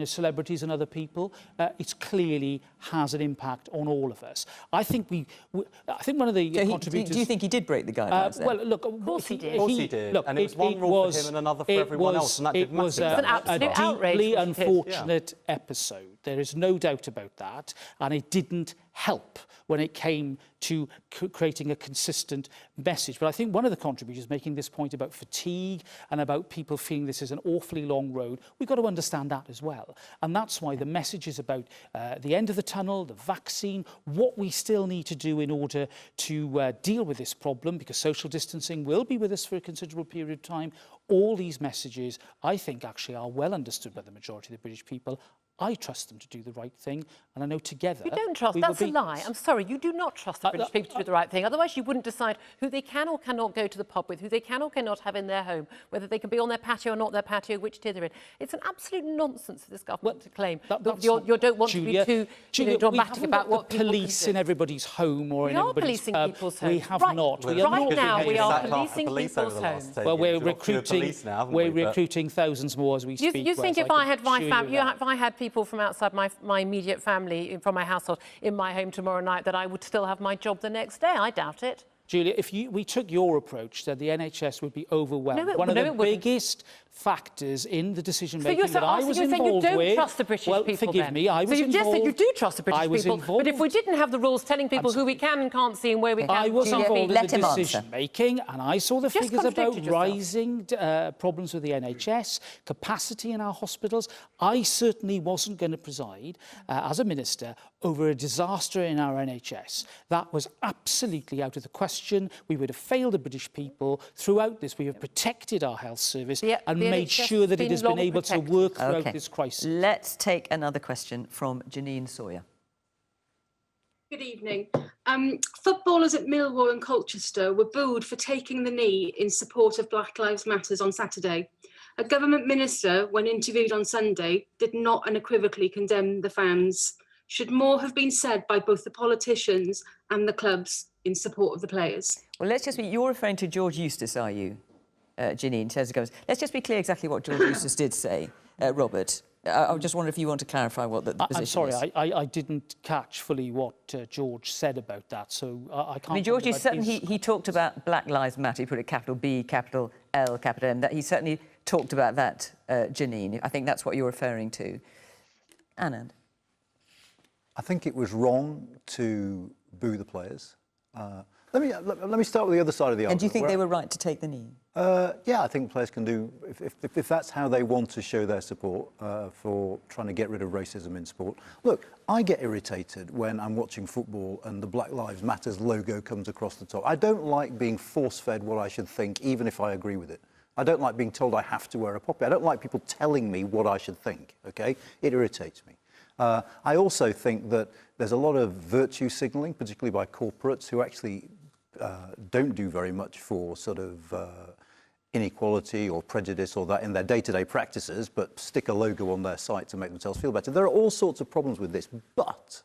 celebrities and other people, it clearly has an impact on all of us. I think I think one of the contributors. Do you think he did break the guidelines? Then? Well, look, of course he did. Of course he did. Look, and it was one rule for him and another for everyone else, and that did massive damage. It was an absolute outrage, deeply what he did. unfortunate episode. There is no doubt about that, and it didn't help when it came to creating a consistent message. But I think one of the contributors making this point about fatigue and about people feeling this is an awfully long road, we've got to understand that as well. And that's why the message is about the end of the tunnel, the vaccine, what we still need to do in order to deal with this problem, because social distancing will be with us for a considerable period of time. All these messages, I think, actually are well understood by the majority of the British people. I trust them to do the right thing, and I know together... You don't trust, that's a lie. I'm sorry, you do not trust the British people to do the right thing. Otherwise, you wouldn't decide who they can or cannot go to the pub with, who they can or cannot have in their home, whether they can be on their patio or not their patio, which tier they're in. It's an absolute nonsense for this government to claim that you don't want Julia, to be too dramatic about what people police in everybody's home or in everybody's pub. We are policing people's homes. We have not. Right now, we are policing people's homes. Well, we're recruiting thousands more as we speak. You think if I had my family, if I had people from outside my immediate family from my household in my home tomorrow night, that I would still have my job the next day? I doubt it. Julia, if we took your approach, that the NHS would be overwhelmed. One of the biggest factors in the decision-making that I was involved with... So you don't trust the British people, forgive me, I was involved... So you just said you do trust the British people, but if we didn't have the rules telling people who we can and can't see and where we can... I was involved in the decision-making, and I saw the figures about rising problems with the NHS, capacity in our hospitals. I certainly wasn't going to preside, as a minister, over a disaster in our NHS. That was absolutely out of the question. We would have failed the British people. Throughout this, we have protected our health service and made sure that it has been able to work throughout this crisis. Let's take another question from Janine Sawyer. Good evening. Footballers at Millwall and Colchester were booed for taking the knee in support of Black Lives Matter on Saturday. A government minister, when interviewed on Sunday, did not unequivocally condemn the fans. Should more have been said by both the politicians and the clubs in support of the players? Well, let's just be... You're referring to George Eustace, are you, Janine? Let's just be clear exactly what George Eustace did say, Robert. I just wonder if you want to clarify what the position is. I'm sorry, I didn't catch fully what George said about that, so I can't... I mean, George, he talked about Black Lives Matter. He put it capital B, capital L, capital M. He certainly talked about that, Janine. I think that's what you're referring to. Anand? I think it was wrong to boo the players. Let me start with the other side of the argument. And do you think they were right to take the knee? Yeah, I think players can do, if that's how they want to show their support for trying to get rid of racism in sport. Look, I get irritated when I'm watching football and the Black Lives Matters logo comes across the top. I don't like being force-fed what I should think, even if I agree with it. I don't like being told I have to wear a poppy. I don't like people telling me what I should think, OK? It irritates me. I also think that there's a lot of virtue signalling, particularly by corporates who actually don't do very much for sort of inequality or prejudice or that in their day-to-day practices, but stick a logo on their site to make themselves feel better. There are all sorts of problems with this, but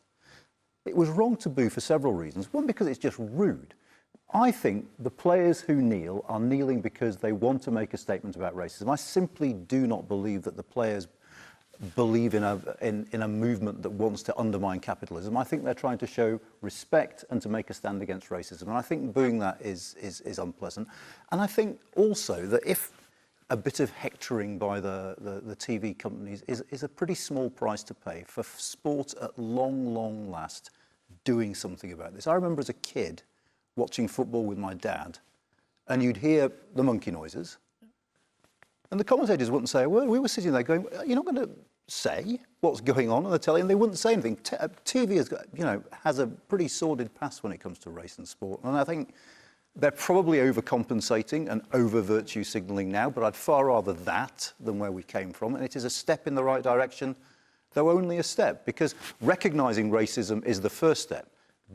it was wrong to boo for several reasons. One, because it's just rude. I think the players who kneel are kneeling because they want to make a statement about racism. I simply do not believe that the players believe in a movement that wants to undermine capitalism. I think they're trying to show respect and to make a stand against racism. And I think booing that is unpleasant. And I think also that if a bit of hectoring by the TV companies is a pretty small price to pay for sport at long last doing something about this. I remember as a kid watching football with my dad, and you'd hear the monkey noises, and the commentators wouldn't say a word. We were sitting there going, "You're not going to say what's going on the telly," and they wouldn't say anything. TV has got, has a pretty sordid past when it comes to race and sport, and I think they're probably overcompensating and over virtue signalling now, but I'd far rather that than where we came from, and it is a step in the right direction, though only a step, because recognising racism is the first step.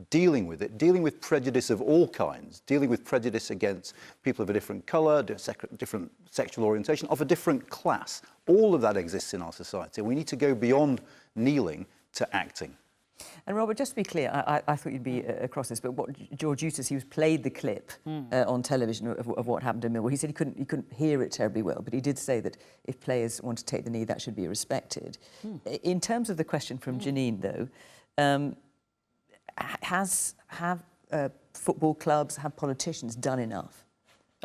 Dealing with it, dealing with prejudice of all kinds, dealing with prejudice against people of a different colour, different sexual orientation, of a different class. All of that exists in our society. We need to go beyond kneeling to acting. And Robert, just to be clear, I thought you'd be across this, but what George Eustace, he played the clip on television of what happened in Millwall. He said he couldn't hear it terribly well, but he did say that if players want to take the knee, that should be respected. In terms of the question from Janine, though, have football clubs, have politicians done enough?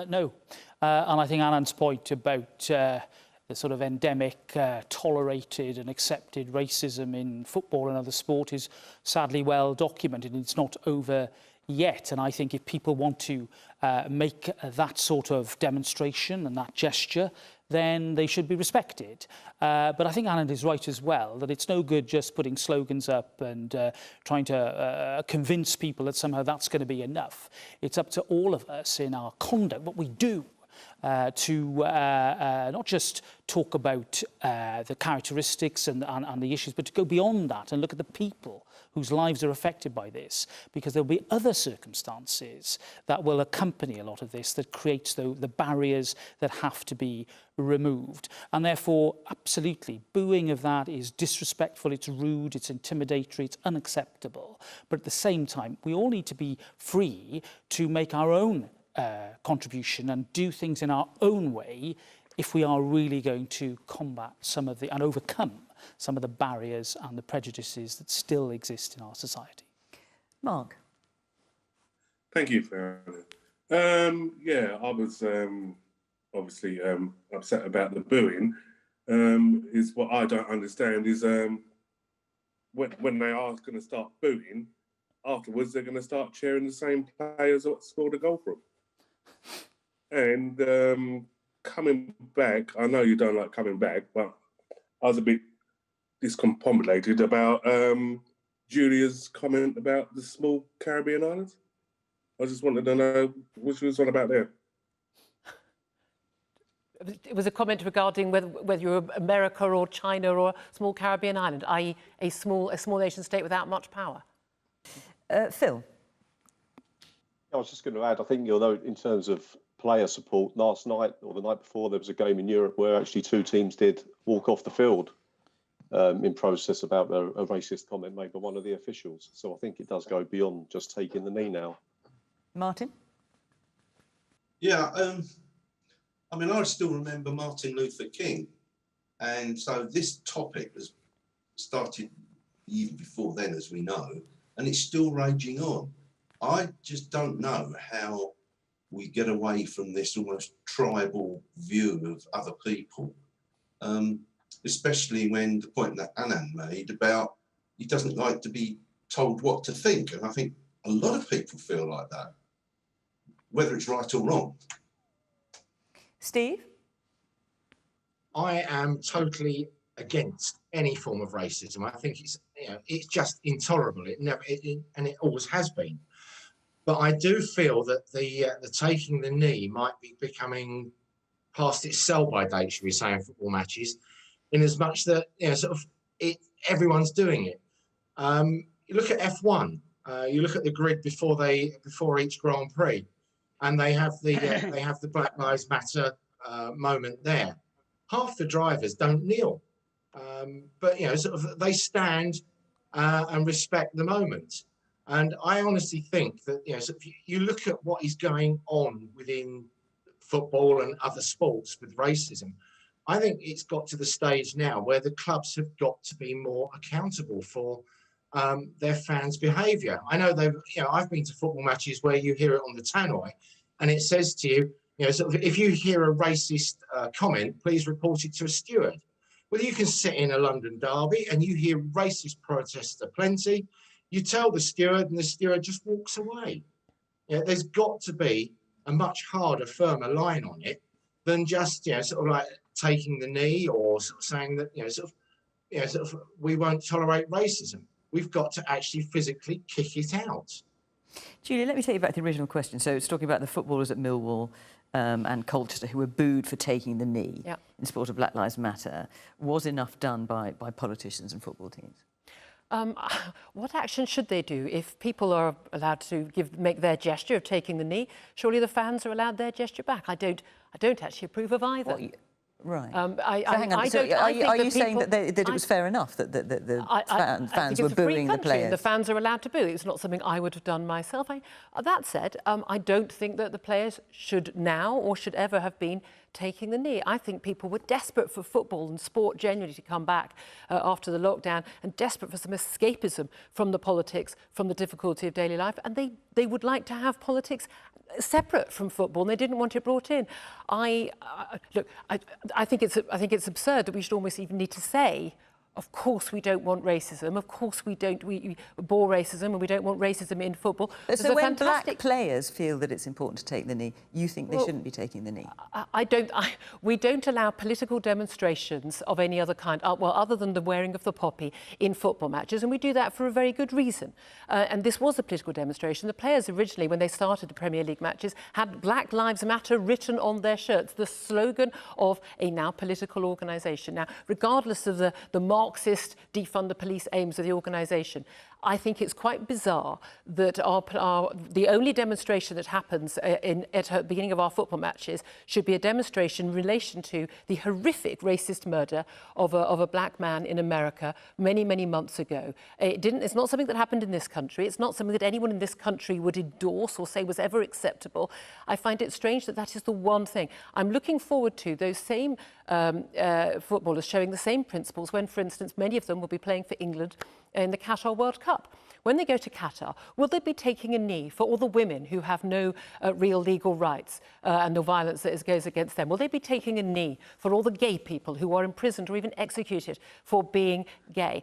No. And I think Anand's point about the sort of endemic, tolerated and accepted racism in football and other sport is sadly well documented. It's not over yet. And I think if people want to make that sort of demonstration and that gesture, then they should be respected. But I think Anand is right as well, that it's no good just putting slogans up and trying to convince people that somehow that's going to be enough. It's up to all of us in our conduct, what we do, to not just talk about the characteristics and the issues, but to go beyond that and look at the people whose lives are affected by this, because there'll be other circumstances that will accompany a lot of this that creates the barriers that have to be removed. And therefore, absolutely, booing of that is disrespectful, it's rude, it's intimidatory, it's unacceptable. But at the same time, we all need to be free to make our own contribution and do things in our own way if we are really going to combat some of and overcome some of the barriers and the prejudices that still exist in our society. Mark. Thank you, Farron. Yeah, I was obviously upset about the booing. Is what I don't understand is when they are going to start booing, afterwards they're going to start cheering the same players that scored a goal for them. And coming back, I know you don't like coming back, but I was a bit discombobulated about Julia's comment about the small Caribbean islands. I just wanted to know what she was on about there. It was a comment regarding whether you're America or China or a small Caribbean island, i.e. a small nation state without much power. Phil? I was just going to add, I think you'll know in terms of player support, last night or the night before there was a game in Europe where actually two teams did walk off the field in process about a racist comment made by one of the officials. So I think it does go beyond just taking the knee now. Martin? Yeah, I mean, I still remember Martin Luther King. And so this topic has started even before then, as we know, and it's still raging on. I just don't know how we get away from this almost tribal view of other people, especially when the point that Anand made about he doesn't like to be told what to think. And I think a lot of people feel like that, whether it's right or wrong. Steve? I am totally against any form of racism. I think it's just intolerable. And it always has been. But I do feel that the taking the knee might be becoming past its sell-by date, should we say, in football matches, in as much that everyone's doing it. You look at F1. You look at the grid before each Grand Prix, and they have the Black Lives Matter moment there. Half the drivers don't kneel, but sort of they stand and respect the moment. And I honestly think that sort of you look at what is going on within football and other sports with racism. I think it's got to the stage now where the clubs have got to be more accountable for their fans' behaviour. I know I've been to football matches where you hear it on the tannoy, and it says to you, sort of, if you hear a racist comment, please report it to a steward. Well, you can sit in a London derby and you hear racist protests aplenty. You tell the steward, and the steward just walks away. There's got to be a much harder, firmer line on it than just sort of like taking the knee or sort of saying that we won't tolerate racism. We've got to actually physically kick it out. Julia, let me take you back to the original question. So it's talking about the footballers at Millwall and Colchester who were booed for taking the knee in support of Black Lives Matter. Was enough done by politicians and football teams? What action should they do if people are allowed to make their gesture of taking the knee? Surely the fans are allowed their gesture back. I don't actually approve of either. Right. Hang on. Are you saying that it was fair enough that the fans were booing the players? The fans are allowed to boo. It's not something I would have done myself. That said, I don't think that the players should now or should ever have been taking the knee. I think people were desperate for football and sport generally to come back after the lockdown, and desperate for some escapism from the politics, from the difficulty of daily life, and they would like to have politics separate from football, and they didn't want it brought in. I think it's absurd that we should almost even need to say, of course we don't want racism, of course we abhor racism, and we don't want racism in football. So when black players feel that it's important to take the knee, you think they shouldn't be taking the knee? We don't allow political demonstrations of any other kind, other than the wearing of the poppy in football matches, and we do that for a very good reason. And this was a political demonstration. The players originally, when they started the Premier League matches, had Black Lives Matter written on their shirts, the slogan of a now political organisation. Now, regardless of the Marxist defund the police aims of the organisation, I think it's quite bizarre that the only demonstration that happens at the beginning of our football matches should be a demonstration in relation to the horrific racist murder of a black man in America many, many months ago. It's not something that happened in this country. It's not something that anyone in this country would endorse or say was ever acceptable. I find it strange that that is the one thing. I'm looking forward to those same footballers showing the same principles when, for instance, many of them will be playing for England in the Qatar World Cup. When they go to Qatar, will they be taking a knee for all the women who have no real legal rights and no violence that goes against them? Will they be taking a knee for all the gay people who are imprisoned or even executed for being gay?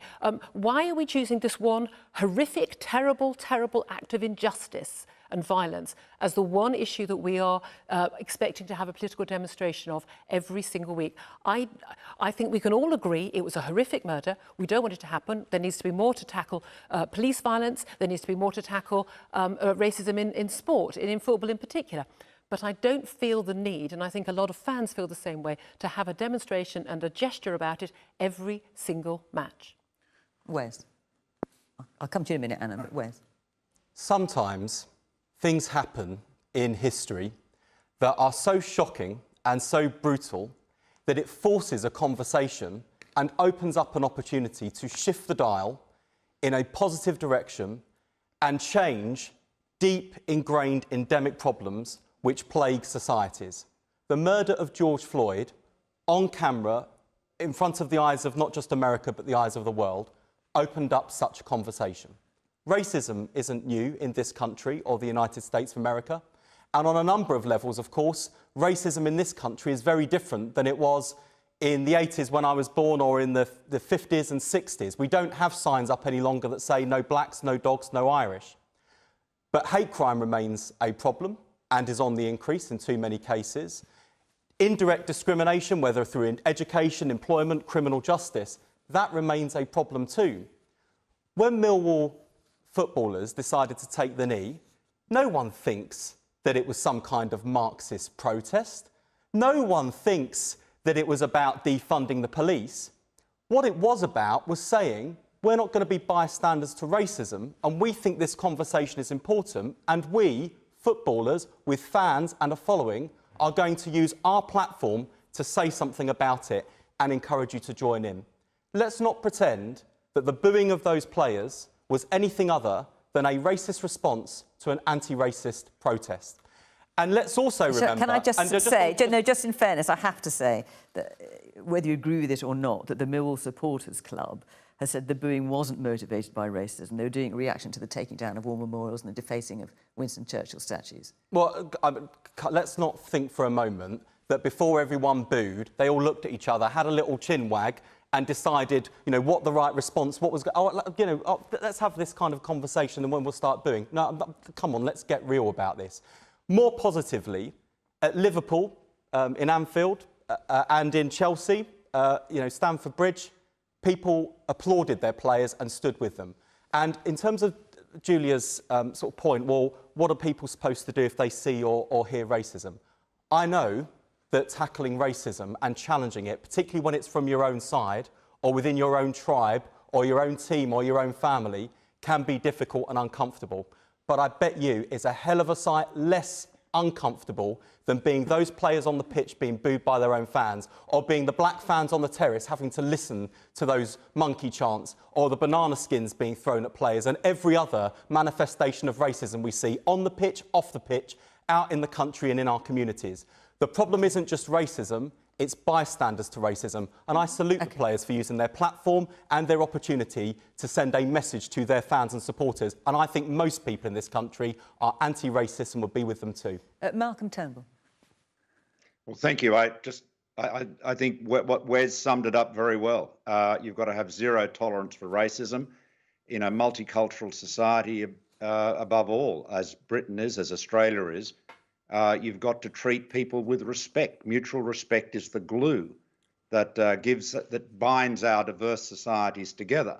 Why are we choosing this one horrific, terrible, terrible act of injustice and violence as the one issue that we are expecting to have a political demonstration of every single week? I think we can all agree it was a horrific murder. We don't want it to happen. There needs to be more to tackle police violence. There needs to be more to tackle racism in sport, in football in particular. But I don't feel the need, and I think a lot of fans feel the same way, to have a demonstration and a gesture about it every single match. Wes? I'll come to you in a minute, Anna, but Wes? Sometimes things happen in history that are so shocking and so brutal that it forces a conversation and opens up an opportunity to shift the dial in a positive direction and change deep, ingrained, endemic problems which plague societies. The murder of George Floyd, on camera, in front of the eyes of not just America but the eyes of the world, opened up such a conversation. Racism isn't new in this country or the United States of America. And on a number of levels, of course, racism in this country is very different than it was in the 80s when I was born, or in the 50s and 60s. We don't have signs up any longer that say no blacks, no dogs, no Irish. But hate crime remains a problem and is on the increase in too many cases. Indirect discrimination, whether through education, employment, criminal justice, that remains a problem too. When Millwall footballers decided to take the knee, no one thinks that it was some kind of Marxist protest. No one thinks that it was about defunding the police. What it was about was saying, we're not going to be bystanders to racism, and we think this conversation is important, and we, footballers with fans and a following, are going to use our platform to say something about it and encourage you to join in. Let's not pretend that the booing of those players was anything other than a racist response to an anti-racist protest. And let's also remember... Can I just say, just in fairness, I have to say that whether you agree with it or not, that the Millwall Supporters Club has said the booing wasn't motivated by racism. They were doing a reaction to the taking down of war memorials and the defacing of Winston Churchill statues. Well, let's not think for a moment that before everyone booed, they all looked at each other, had a little chin wag, and decided, what the right response, what was... let's have this kind of conversation and when we'll start booing. No, come on, let's get real about this. More positively, at Liverpool, in Anfield, and in Chelsea, Stamford Bridge, people applauded their players and stood with them. And in terms of Julia's sort of point, well, what are people supposed to do if they see or hear racism? I know that tackling racism and challenging it, particularly when it's from your own side or within your own tribe or your own team or your own family, can be difficult and uncomfortable. But I bet you it's a hell of a sight less uncomfortable than being those players on the pitch being booed by their own fans, or being the black fans on the terrace having to listen to those monkey chants, or the banana skins being thrown at players, and every other manifestation of racism we see on the pitch, off the pitch, out in the country and in our communities. The problem isn't just racism, it's bystanders to racism. And I salute the players for using their platform and their opportunity to send a message to their fans and supporters. And I think most people in this country are anti-racist and would be with them too. Malcolm Turnbull. Well, thank you. I think what Wes summed it up very well. You've got to have zero tolerance for racism in a multicultural society, above all, as Britain is, as Australia is. You've got to treat people with respect. Mutual respect is the glue that binds our diverse societies together.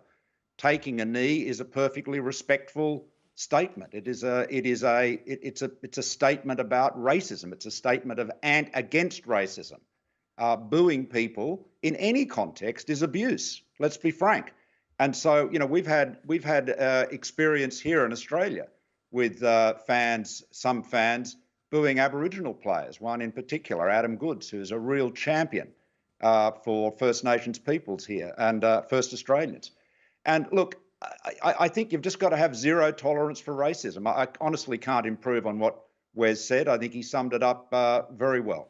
Taking a knee is a perfectly respectful statement. It's a statement about racism. It's a statement of and against racism. Booing people in any context is abuse. Let's be frank. And so we've had experience here in Australia with some fans booing Aboriginal players, one in particular, Adam Goods, who's a real champion for First Nations peoples here and First Australians. And look, I think you've just got to have zero tolerance for racism. I honestly can't improve on what Wes said. I think he summed it up very well.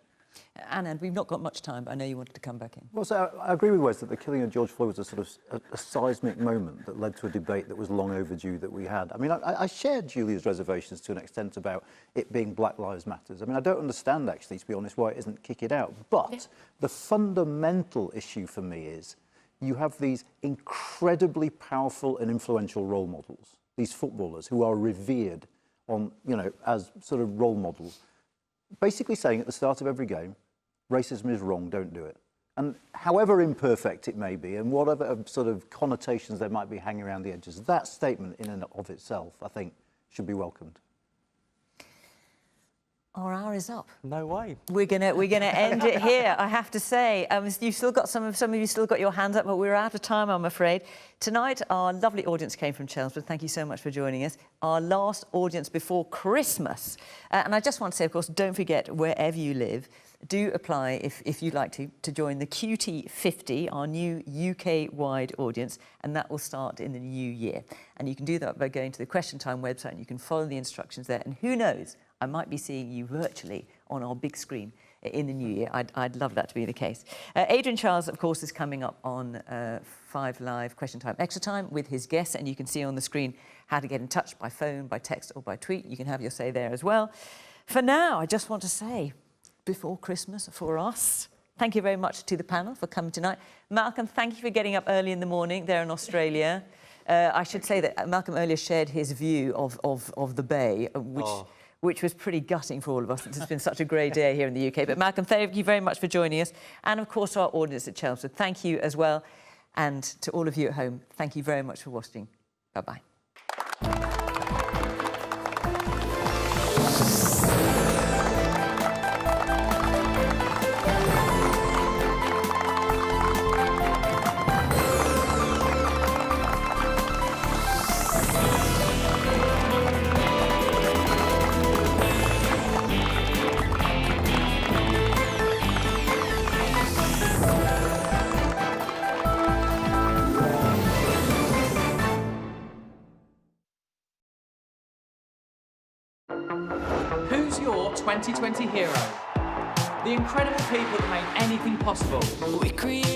Anand, we've not got much time, but I know you wanted to come back in. Well, so I agree with Wes that the killing of George Floyd was a sort of a seismic moment that led to a debate that was long overdue that we had. I mean, I shared Julia's reservations to an extent about it being Black Lives Matter. I mean, I don't understand, actually, to be honest, why it isn't kick it out. But the fundamental issue for me is you have these incredibly powerful and influential role models, these footballers who are revered on, as sort of role models, basically saying at the start of every game, racism is wrong, don't do it. And however imperfect it may be and whatever sort of connotations there might be hanging around the edges, that statement in and of itself, I think, should be welcomed. Our hour is up. No way. We're gonna end it here. I have to say, you've still got some of you still got your hands up, but we're out of time, I'm afraid. Tonight, our lovely audience came from Chelmsford. Thank you so much for joining us. Our last audience before Christmas, and I just want to say, of course, don't forget wherever you live, do apply if you'd like to join the QT50, our new UK-wide audience, and that will start in the new year. And you can do that by going to the Question Time website, and you can follow the instructions there. And who knows? I might be seeing you virtually on our big screen in the new year. I'd love that to be the case. Adrian Charles, of course, is coming up on 5 Live Question Time Extra Time with his guests, and you can see on the screen how to get in touch by phone, by text or by tweet. You can have your say there as well. For now, I just want to say, before Christmas for us, thank you very much to the panel for coming tonight. Malcolm, thank you for getting up early in the morning there in Australia. I should say that Malcolm earlier shared his view of the Bay, which was pretty gutting for all of us. It's been such a great day here in the UK. But Malcolm, thank you very much for joining us. And of course, our audience at Chelmsford, thank you as well. And to all of you at home, thank you very much for watching. Bye-bye. 2020 hero. The incredible people that made anything possible. We created